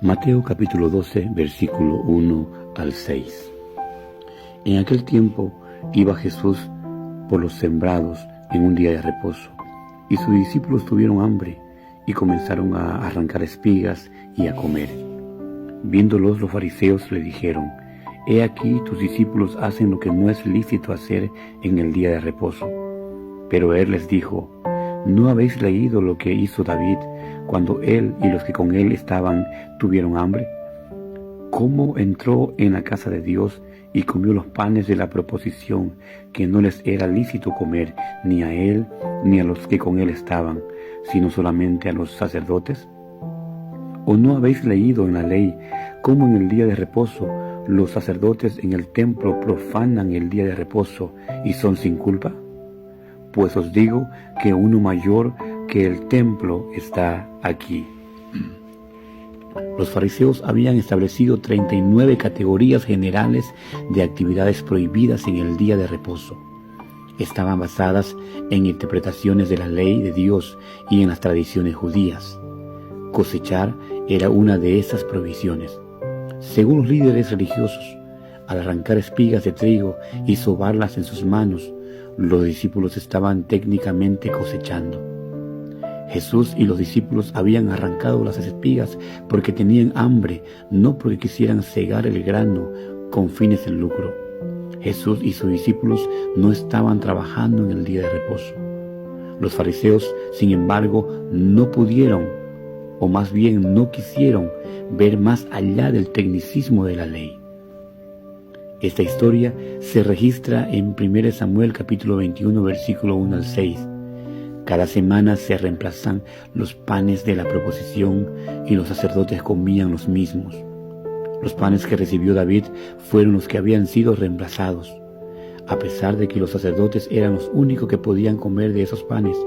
Mateo capítulo 12, versículo 1 al 6. En aquel tiempo iba Jesús por los sembrados en un día de reposo, y sus discípulos tuvieron hambre y comenzaron a arrancar espigas y a comer. Viéndolos, los fariseos le dijeron: He aquí, tus discípulos hacen lo que no es lícito hacer en el día de reposo. Pero él les dijo: ¿No habéis leído lo que hizo David cuando él y los que con él estaban tuvieron hambre? ¿Cómo entró en la casa de Dios y comió los panes de la proposición que no les era lícito comer ni a él ni a los que con él estaban, sino solamente a los sacerdotes? ¿O no habéis leído en la ley cómo en el día de reposo los sacerdotes en el templo profanan el día de reposo y son sin culpa? Pues os digo que uno mayor que el templo está aquí. Los fariseos habían establecido 39 categorías generales de actividades prohibidas en el día de reposo. Estaban basadas en interpretaciones de la ley de Dios y en las tradiciones judías. Cosechar era una de esas prohibiciones. Según los líderes religiosos, al arrancar espigas de trigo y sobarlas en sus manos, los discípulos estaban técnicamente cosechando. Jesús y los discípulos habían arrancado las espigas porque tenían hambre, no porque quisieran cegar el grano con fines de lucro. Jesús y sus discípulos no estaban trabajando en el día de reposo. Los fariseos, sin embargo, no pudieron, o más bien no quisieron, ver más allá del tecnicismo de la ley. Esta historia se registra en 1 Samuel capítulo 21, versículo 1 al 6. Cada semana se reemplazan los panes de la proposición y los sacerdotes comían los mismos. Los panes que recibió David fueron los que habían sido reemplazados. A pesar de que los sacerdotes eran los únicos que podían comer de esos panes,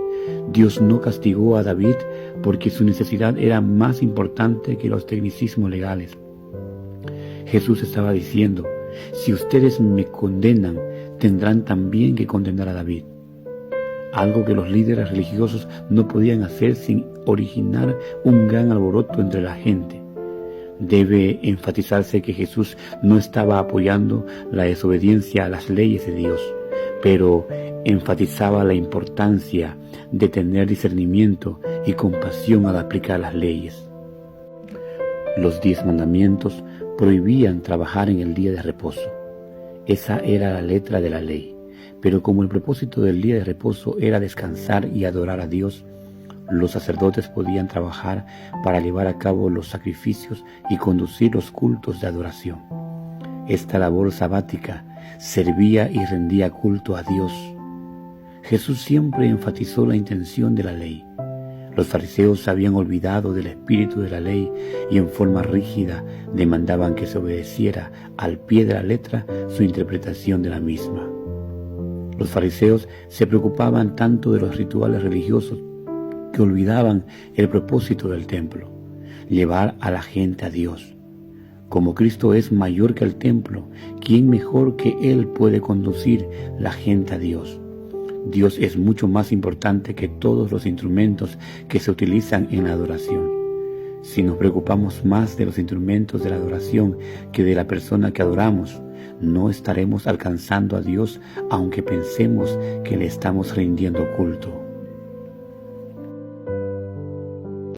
Dios no castigó a David porque su necesidad era más importante que los tecnicismos legales. Jesús estaba diciendo: si ustedes me condenan, tendrán también que condenar a David. Algo que los líderes religiosos no podían hacer sin originar un gran alboroto entre la gente. Debe enfatizarse que Jesús no estaba apoyando la desobediencia a las leyes de Dios, pero enfatizaba la importancia de tener discernimiento y compasión al aplicar las leyes. Los 10 mandamientos prohibían trabajar en el día de reposo. Esa era la letra de la ley. Pero como el propósito del día de reposo era descansar y adorar a Dios, los sacerdotes podían trabajar para llevar a cabo los sacrificios y conducir los cultos de adoración. Esta labor sabática servía y rendía culto a Dios. Jesús siempre enfatizó la intención de la ley. Los fariseos se habían olvidado del espíritu de la ley y en forma rígida demandaban que se obedeciera al pie de la letra su interpretación de la misma. Los fariseos se preocupaban tanto de los rituales religiosos que olvidaban el propósito del templo: llevar a la gente a Dios. Como Cristo es mayor que el templo, ¿quién mejor que Él puede conducir la gente a Dios? Dios es mucho más importante que todos los instrumentos que se utilizan en la adoración. Si nos preocupamos más de los instrumentos de la adoración que de la persona que adoramos, no estaremos alcanzando a Dios aunque pensemos que le estamos rindiendo culto.